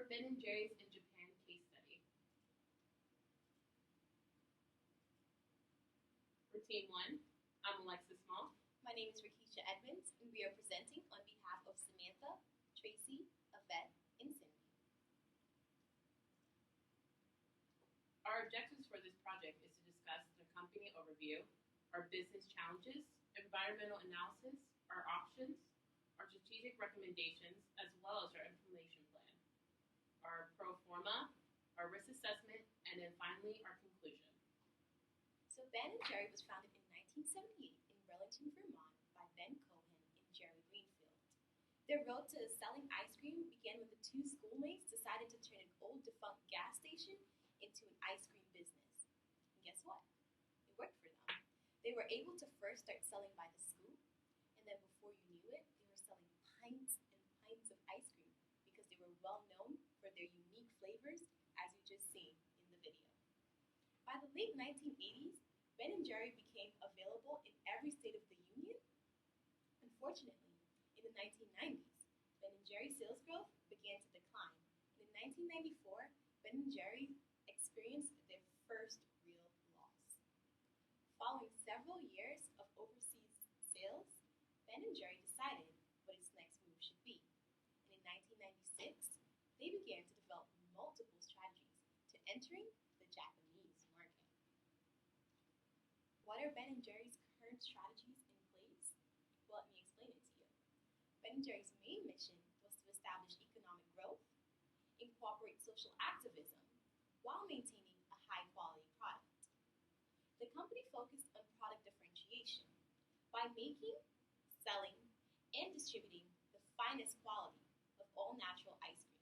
Ben and Jerry's in Japan case study. For Team 1, I'm Alexis Small. My name is Rakisha Edmonds, and we are presenting on behalf of Samantha, Tracy, Yvette, and Cindy. Our objectives for this project is to discuss the company overview, our business challenges, environmental analysis, our options, our strategic recommendations, as well as our implementation plan, our pro forma, our risk assessment, and then finally our conclusion. So Ben and Jerry was founded in 1978 in Burlington, Vermont by Ben Cohen and Jerry Greenfield. Their road to selling ice cream began when the two schoolmates decided to turn an old defunct gas station into an ice cream business. And guess what? It worked for them. They were able to first start selling by the scoop, and then before you knew it, they were selling pints and pints of ice cream because they were well known for their unique flavors, as you just seen in the video. By the late 1980s, Ben and Jerry became available in every state of the union. Unfortunately, in the 1990s, Ben and Jerry's sales growth began to decline. And in 1994, Ben and Jerry experienced their first real loss. Following several years of overseas sales, Ben and Jerry decided what its next move should be. And in 1996, they began to develop multiple strategies to entering the Japanese market. What are Ben and Jerry's current strategies in place? Well, let me explain it to you. Ben and Jerry's main mission was to establish economic growth, incorporate social activism, while maintaining a high-quality product. The company focused on product differentiation by making, selling, and distributing the finest quality of all-natural ice cream.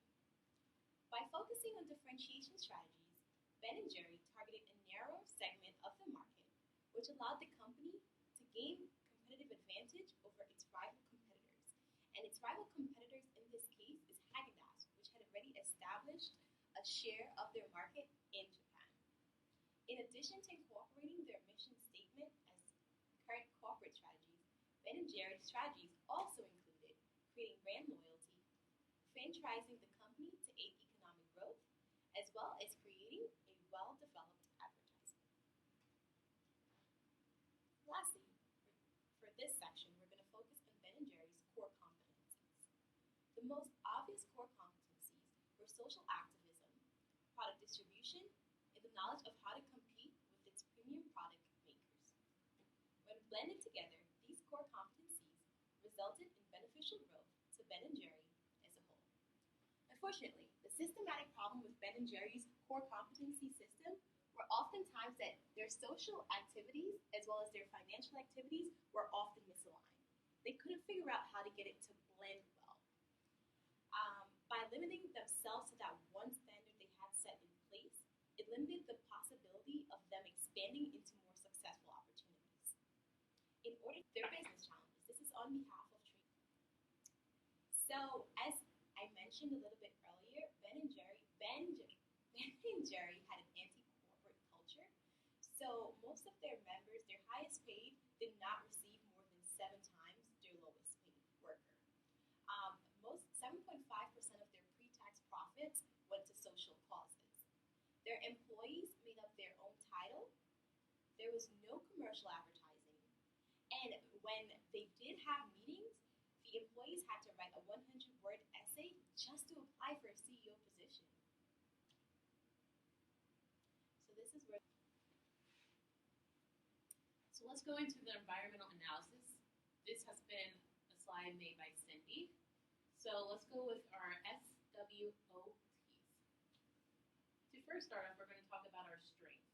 By focusing on differentiation strategies, Ben and Jerry targeted a narrow segment of the market, which allowed the company to gain competitive advantage over its rival competitors. And its rival competitors in this case is Haagen-Dazs, which had already established a share of their market in Japan. In addition to incorporating their mission statement as current corporate strategies, Ben and Jerry's strategies also included creating brand loyalty, franchising the company to aid economic growth, as well as creating a well-developed advertisement. Lastly, for this section, we're going to focus on Ben and Jerry's core competencies. The most obvious core competencies were social activism, product distribution, and the knowledge of how to compete with its premium product makers. When blended together, these core competencies resulted in beneficial growth to Ben and Jerry as a whole. Unfortunately, the systematic problem with Ben and Jerry's core competency system were oftentimes that their social activities as well as their financial activities were often misaligned. They couldn't figure out how to get it to blend well. By limiting themselves to that one standard they had set in place, it limited the possibility of them expanding into more successful opportunities. In order to their business challenges, this is on behalf of Tracy. So, as I mentioned a little bit earlier, Ben and Jerry had an anti-corporate culture. So most of their members, their highest paid, did not receive more than 7 times their lowest paid worker. 7.5% of their pre-tax profits went to social causes. Their employees made up their own title. There was no commercial advertising. And when they did have meetings, the employees had to write a 100-word essay just to apply for a CEO position. So let's go into the environmental analysis. This has been a slide made by Cindy. So let's go with our SWOTs. To first start off, we're going to talk about our strength.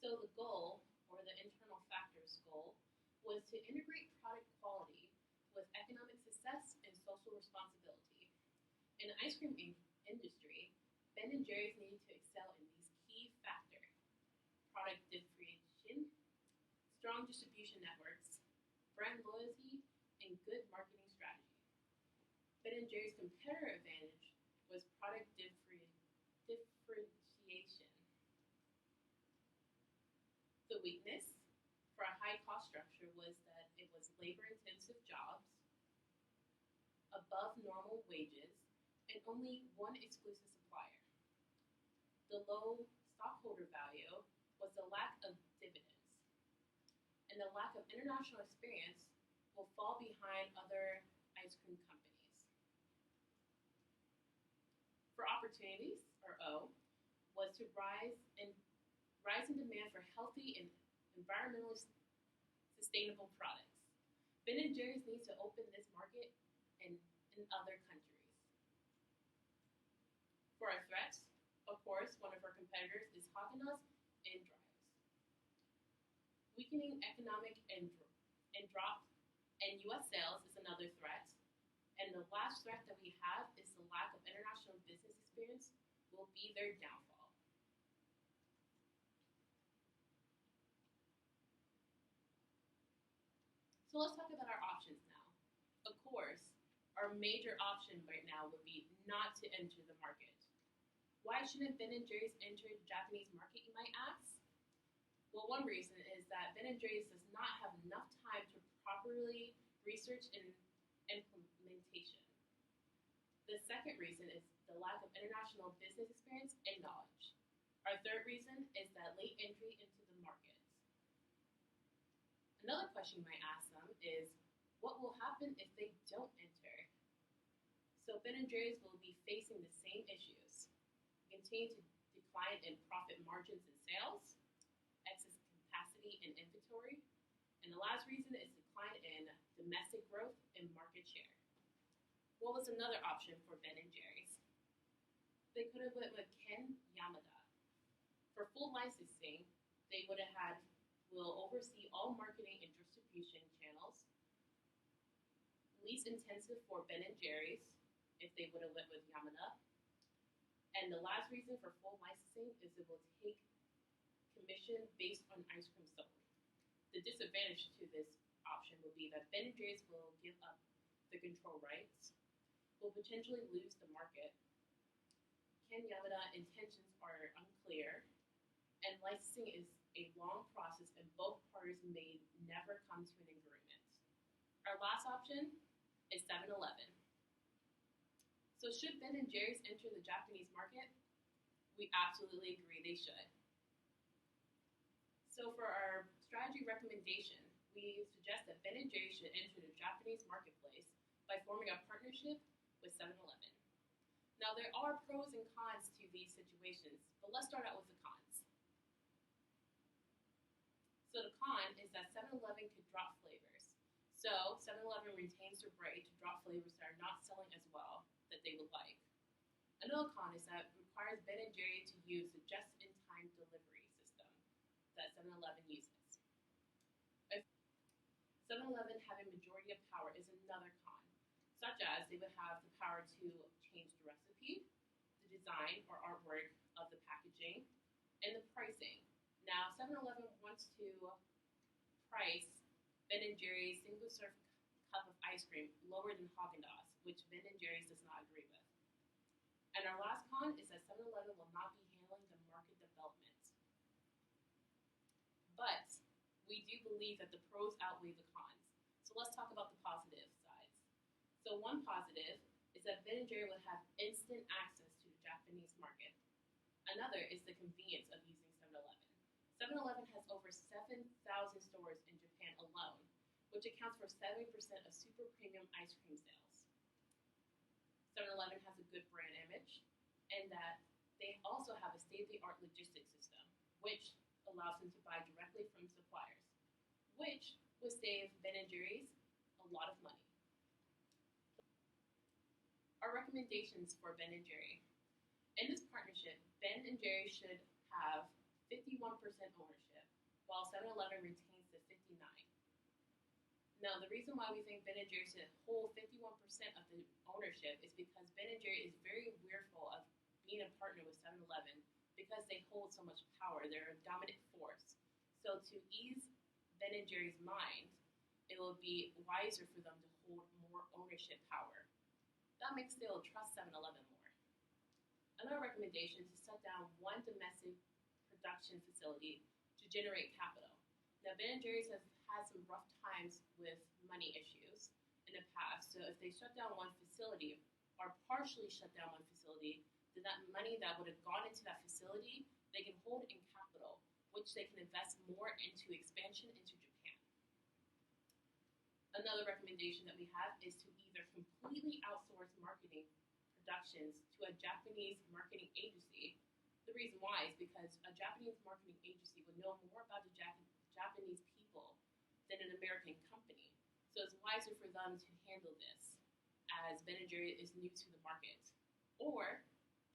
So the goal, or the internal factors goal, was to integrate product quality with economic success and social responsibility. In the ice cream industry, Ben and Jerry's needed to excel in these key factors: product differentiation, strong distribution networks, brand loyalty, and good marketing strategy. Ben and Jerry's competitor advantage was product differentiation. The weakness for a high cost structure was that it was labor-intensive jobs, above normal wages, and and only one exclusive supplier. The low stockholder value was the lack of dividends, and the lack of international experience will fall behind other ice cream companies. For opportunities, or O, was to rise in demand for healthy and environmentally sustainable products. Ben and Jerry's needs to open this market in other countries. For our threats, of course, one of our competitors is Häagen-Dazs and Dreyer's. Weakening economic and drop in U.S. sales is another threat. And the last threat that we have is the lack of international business experience will be their downfall. So let's talk about our options now. Of course, our major option right now would be not to enter the market. Why shouldn't Ben & Jerry's enter the Japanese market, you might ask? Well, one reason is that Ben & Jerry's does not have enough time to properly research and implementation. The second reason is the lack of international business experience and knowledge. Our third reason is that late entry into the market. Another question you might ask them is, what will happen if they don't enter? So Ben & Jerry's will be facing the same issues. Continue to decline in profit margins and sales, excess capacity and inventory, and the last reason is decline in domestic growth and market share. What was another option for Ben & Jerry's? They could have went with Ken Yamada. For full licensing, they would have had will oversee all marketing and distribution channels. Least intensive for Ben & Jerry's, if they would have went with Yamada. And the last reason for full licensing is it will take commission based on ice cream sold. The disadvantage to this option will be that Ben & Jerry's will give up the control rights, will potentially lose the market. Ken Yamada intentions are unclear, and licensing is a long process and both parties may never come to an agreement. Our last option is 7-Eleven. So should Ben & Jerry's enter the Japanese market? We absolutely agree they should. So for our strategy recommendation, we suggest that Ben & Jerry's should enter the Japanese marketplace by forming a partnership with 7-Eleven. Now there are pros and cons to these situations, but let's start out with the cons. So the con is that 7-Eleven could drop flavors. So 7-Eleven retains their right to drop flavors that are not selling as well that they would like. Another con is that it requires Ben & Jerry to use the just-in-time delivery system that 7-Eleven uses. 7-Eleven having majority of power is another con, such as they would have the power to change the recipe, the design or artwork of the packaging, and the pricing. Now, 7-Eleven wants to price Ben & Jerry's single-serve cup of ice cream lower than Häagen-Dazs, which Ben & Jerry's does not agree with. And our last con is that 7-Eleven will not be handling the market development. But we do believe that the pros outweigh the cons. So let's talk about the positive sides. So one positive is that Ben & Jerry will have instant access to the Japanese market. Another is the convenience of using 7-Eleven. 7-Eleven has over 7,000 stores in Japan alone, which accounts for 70% of super premium ice cream sales. 7-Eleven has a good brand image, and that they also have a state-of-the-art logistics system, which allows them to buy directly from suppliers, which will save Ben & Jerry's a lot of money. Our recommendations for Ben & Jerry. In this partnership, Ben & Jerry should have 51% ownership, while 7-Eleven retains the 59%. Now, the reason why we think Ben & Jerry should hold 51% of the ownership is because Ben & Jerry is very fearful of being a partner with 7-Eleven because they hold so much power. They're a dominant force. So to ease Ben & Jerry's mind, it will be wiser for them to hold more ownership power. That makes they'll trust 7-Eleven more. Another recommendation is to shut down one domestic production facility to generate capital. Now, Ben & Jerry's has had some rough times with money issues in the past, so if they shut down one facility, our partially shut down one facility, then that money that would have gone into that facility, they can hold in capital, which they can invest more into expansion into Japan. Another recommendation that we have is to either completely outsource marketing productions to a Japanese marketing agency. The reason why is because a Japanese marketing agency would know more about the Japanese people than an American company. So it's wiser for them to handle this, as Ben & Jerry is new to the market. Or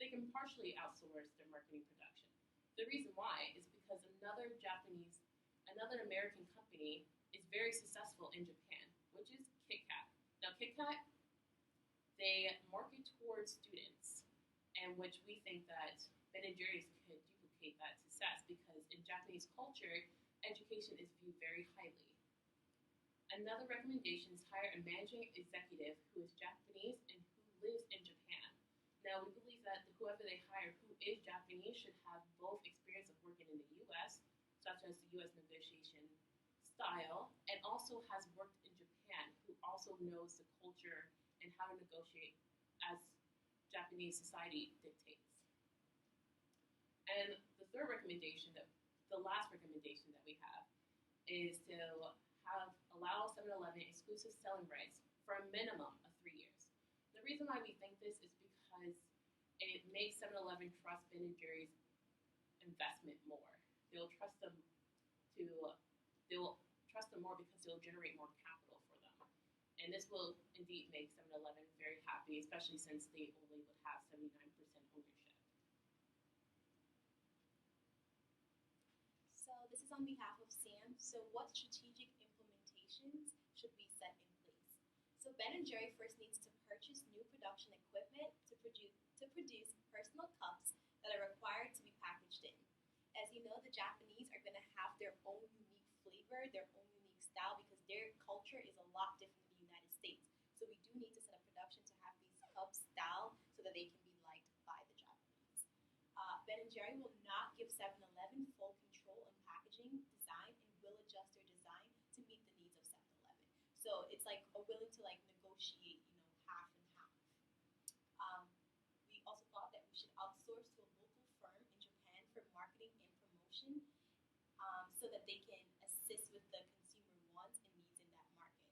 they can partially outsource their marketing production. The reason why is because another American company is very successful in Japan, which is Kit Kat. Now, Kit Kat, they market towards students, and which we think that Ben & Jerry's could duplicate that success because in Japanese culture, education is viewed very highly. Another recommendation is hire a managing executive who is Japanese and who lives in Japan. Now, we believe that whoever they hire who is Japanese should have both experience of working in the U.S., such as the U.S. negotiation style, and also has worked in Japan, who also knows the culture and how to negotiate as Japanese society dictates. And the last recommendation that we have is to allow 7-Eleven exclusive selling rights for a minimum of 3 years. The reason why we think this is because it makes 7-Eleven trust Ben & Jerry's investment more. They'll trust them more because they'll generate more capital for them. And this will indeed make 7-Eleven very happy, especially since they only would have 79% ownership. So this is on behalf of Sam. So what strategic implementations should we set in place? So Ben & Jerry first needs to purchase new production equipment to produce personal cups that are required to be packaged in. As you know, the Japanese are going to have their own unique flavor, their own unique style, because their culture is a lot different than the United States. So we do need to set up production to have these cups style so that they can be liked by the Japanese. Ben & Jerry will not give 7-Eleven full control on packaging design and will adjust their design to meet the needs of 7-Eleven. So it's like willing to negotiate, half and half. We also thought that we should outsource to a local firm in Japan for marketing and promotion, so that they can assist with the consumer wants and needs in that market.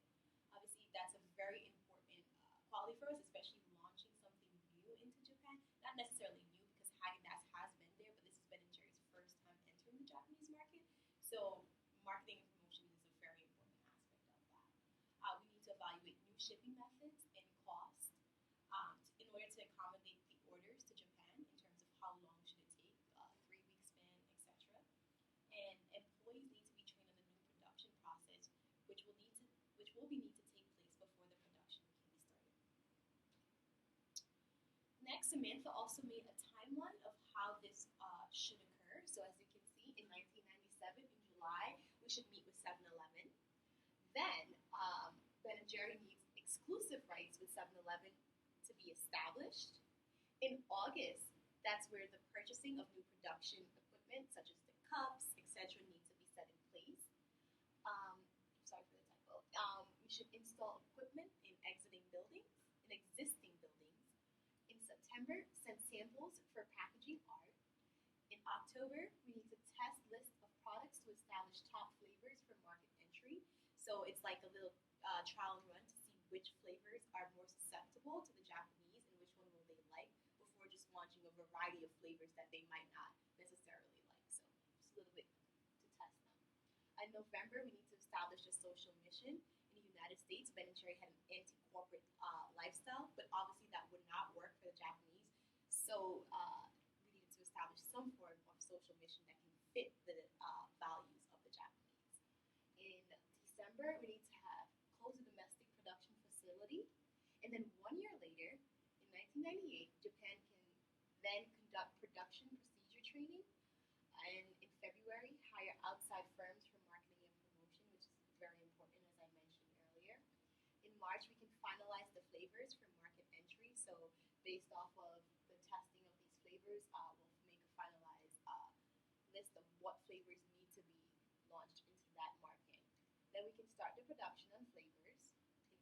Obviously, that's a very important quality for us, especially launching something new into Japan. Not necessarily new because Häagen-Dazs has been there, but this has been Jerry's first time entering the Japanese market. So marketing and promotion is a very important aspect of that. We need to evaluate new shipping methods and cost in order to accommodate the orders to Japan in terms of how long should it take, 3-week span, etc. And employees need to be trained on the new production process, which will need to take place before the production can be started. Next, Samantha also made a timeline of how this should occur. So as you can see, in 1997, in July, we should meet with 7-Eleven. Then Ben & Jerry needs exclusive rights with 7-Eleven to be established. In August, that's where the purchasing of new production equipment, such as the cups, etc., need to be set in place. Sorry for the typo. We should install equipment in existing buildings. In September, send samples for packaging art. In October, we need to test lists of products to establish top flavors for market entry. So it's like a little trial and run to see which flavors are more susceptible to the Japanese and which one will they like before just launching a variety of flavors that they might not necessarily like. So just a little bit to test them. In November, we need to establish a social mission. In the United States, Ben & Jerry had an anti-corporate lifestyle, but obviously that would not work for the Japanese. So we needed to establish some form of social mission that can fit the values of the Japanese. In December, we need to close a domestic production facility. And then 1 year later, in 1998, Japan can then conduct production procedure training. And in February, hire outside firms for marketing and promotion, which is very important, as I mentioned earlier. In March, we can finalize the flavors for market entry. So based off of the testing of these flavors, we'll make a finalized list of what flavors need to be launched into that market. Then we can start the production on flavors.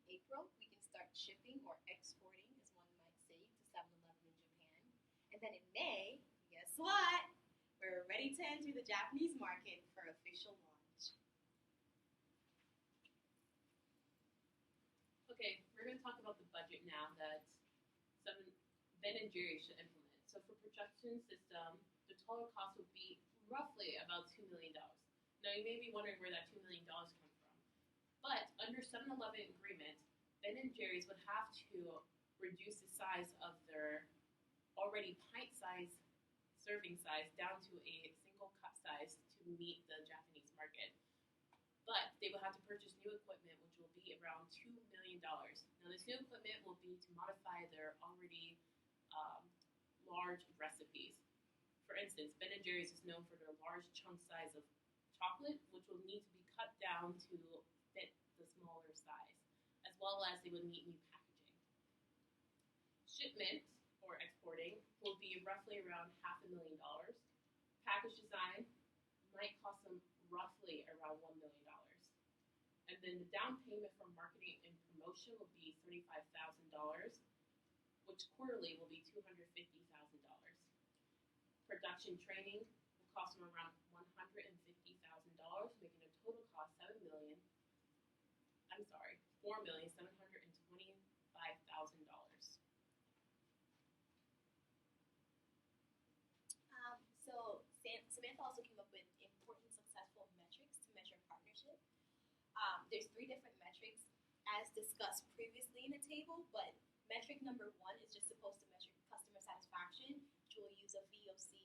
In April, we can start shipping or exporting, as one might say, to then in May, guess what? We're ready to enter the Japanese market for official launch. Okay, we're going to talk about the budget now that Ben and Jerry's should implement. So for production system, the total cost would be roughly about $2 million. Now you may be wondering where that $2 million comes from. But under 7-Eleven agreement, Ben and Jerry's would have to reduce the size of their already pint-sized serving size down to a single cup size to meet the Japanese market. But they will have to purchase new equipment, which will be around $2 million. Now, this new equipment will be to modify their already large recipes. For instance, Ben & Jerry's is known for their large chunk size of chocolate, which will need to be cut down to fit the smaller size, as well as they would need new packaging. Shipment, or exporting, will be roughly around $500,000. Package design might cost them roughly around $1 million. And then the down payment for marketing and promotion will be $35,000, which quarterly will be $250,000. Production training will cost them around $150,000, making a total cost $4,725,000. Samantha also came up with important successful metrics to measure partnership. There's 3 different metrics as discussed previously in the table, but metric number 1 is just supposed to measure customer satisfaction, which will use a VOC,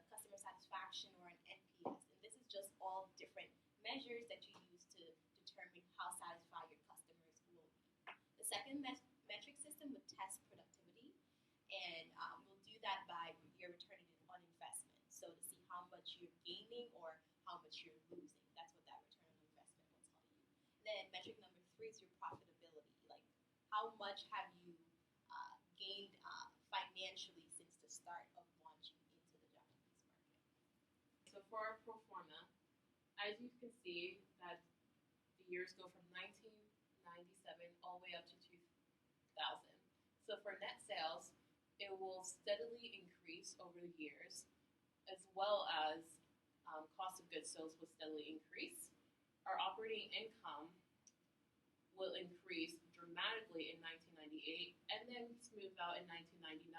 customer satisfaction, or an NPS. And this is just all different measures that you use to determine how satisfied your customers will be. The second metric system would test productivity, and we'll do that by your return on investment. So to see how much you're gaining or how much you're losing. That's what that return on investment will tell you. Then metric number 3 is your profitability. Like how much have you gained financially since the start of launching into the Japanese market. So for our pro forma, as you can see that the years go from 1997 all the way up to 2000. So for net sales, it will steadily increase over the years, as well as cost of goods sold will steadily increase. Our operating income will increase dramatically in 1998 and then smooth out in 1999,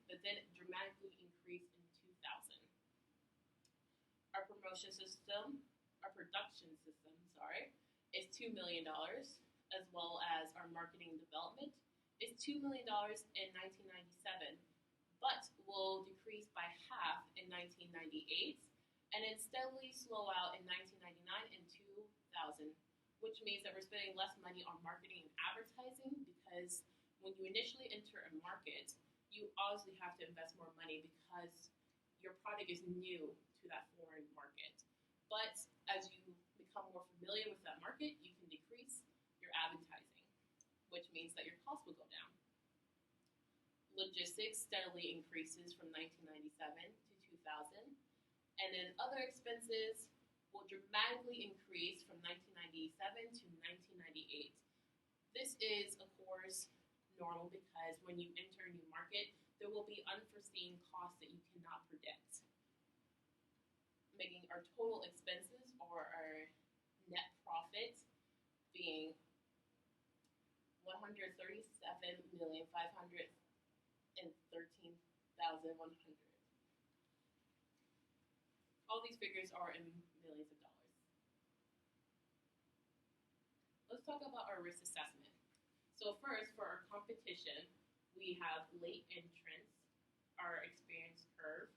but then dramatically increase in 2000. Our production system, is $2 million, as well as our marketing and development is $2 million in 1997, but will decrease by half in 1998, and then steadily slow out in 1999 and 2000, which means that we're spending less money on marketing and advertising because when you initially enter a market, you obviously have to invest more money because your product is new to that foreign market. But as you become more familiar with that market, you can decrease your advertising, which means that your costs will go down. Logistics steadily increases from 1997 to 2000, and then other expenses will dramatically increase from 1997 to 1998. This is, of course, normal because when you enter a new market, there will be unforeseen costs that you cannot predict, making our total expenses or our net profit being $137,513,100. All these figures are in millions of dollars. Let's talk about our risk assessment. So first, for our competition, we have late entrants, our experience curve,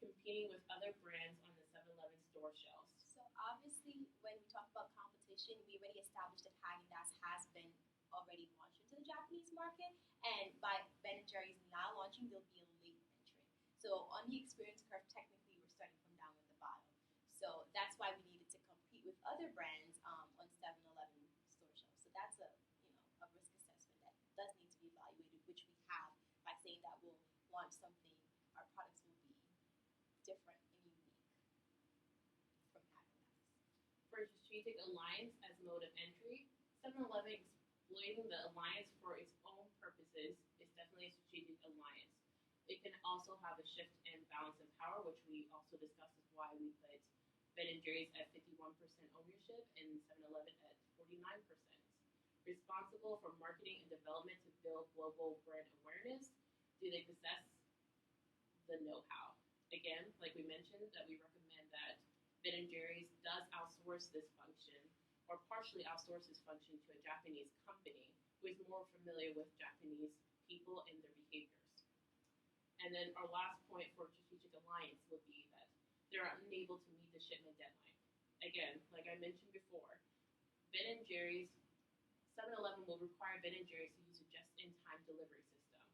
competing with other brands on the 7-Eleven store shelves. So obviously, when we talk about competition, we already established that Häagen-Dazs has been already launched into the Japanese market, and by Ben & Jerry's now launching, they'll be a late entrant. So on the experience curve, technically, we're starting from down at the bottom. So that's why we needed to compete with other brands on 7-Eleven store shelves. So that's a risk assessment that does need to be evaluated, which we have by saying that we'll launch something, our products will be different and unique from Häagen-Dazs. For strategic alliance as mode of entry, 7-Eleven exploiting the alliance for its own purposes is definitely a strategic alliance. It can also have a shift in balance and power, which we also discussed is why we put Ben and Jerry's at 51% ownership and 7-Eleven at 49%. Responsible for marketing and development to build global brand awareness. Do they possess the know-how? Again, like we mentioned, that we recommend that Ben and Jerry's does outsource this function or partially outsource this function to a Japanese company who is more familiar with Japanese people and their behaviors. And then our last point for strategic alliance would be that they're unable to meet the shipment deadline. Again, like I mentioned before, Ben and Jerry's 7-Eleven will require Ben and Jerry's to use a just-in-time delivery system.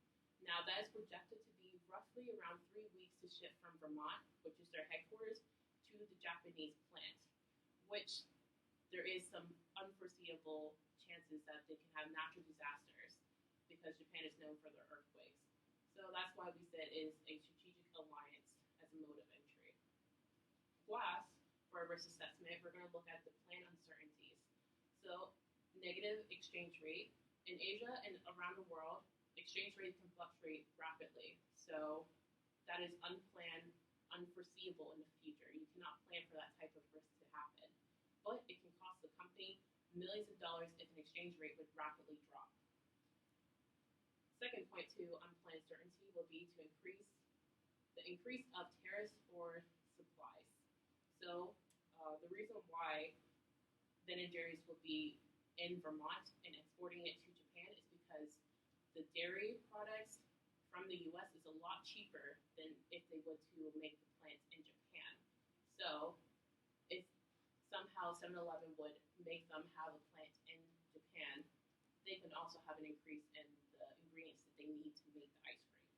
Now, that is projected to be roughly around 3 weeks to ship from Vermont, which is their headquarters, to the Japanese plant, which there is some unforeseeable chances that they can have natural disasters because Japan is known for their earthquakes. So that's why we said it is a strategic alliance as a mode of entry. Last, for our risk assessment, we're going to look at the plan uncertainties. So negative exchange rate. In Asia and around the world, exchange rates can fluctuate rapidly. So that is unplanned, unforeseeable in the future. You cannot plan for that type of risk to happen. But it can cost the company millions of dollars if an exchange rate would rapidly drop. Second point to unplanned certainty will be to increase the increase of tariffs or supplies. So the reason why Ben and Jerry's will be in Vermont and exporting it to Japan is because the dairy products from the U.S. is a lot cheaper than if they were to make the plants in Japan. So if somehow 7-Eleven would make them have a plant in Japan, they could also have an increase in the ingredients that they need to make the ice cream.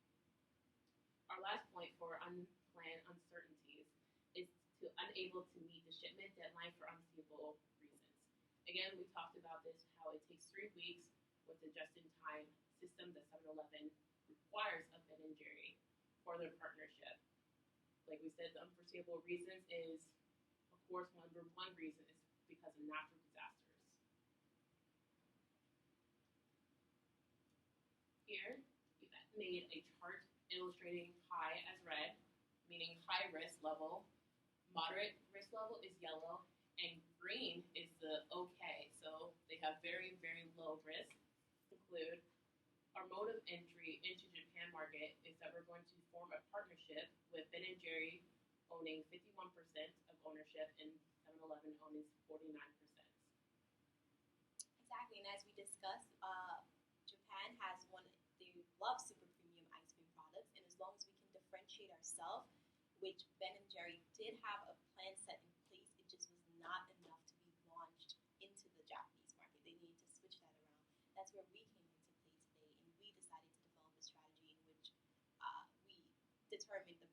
Our last point for unplanned uncertainties is to unable to meet the shipment deadline for unforeseeable reasons. Again, we talked about this, how it takes 3 weeks with the just-in-time system that 7-Eleven requires of Ben and Jerry for their partnership. Like we said, the unforeseeable reasons is, of course, one reason is because of natural disasters. Here, we've made a chart illustrating high as red, meaning high risk level. Moderate risk level is yellow, and green is the okay. So they have very, very low risk. Include our mode of entry into Japan market is that we're going to form a partnership with Ben and Jerry owning 51% of ownership and 7-Eleven owning 49%. Exactly, and as we discussed, Japan has they love super premium ice cream products, and as long as we can differentiate ourselves, which Ben and Jerry did have a plan set in place, it just was not enough to be launched into the Japanese market. They needed to switch that around. That's where we came into play today, and we decided to develop a strategy in which we determined the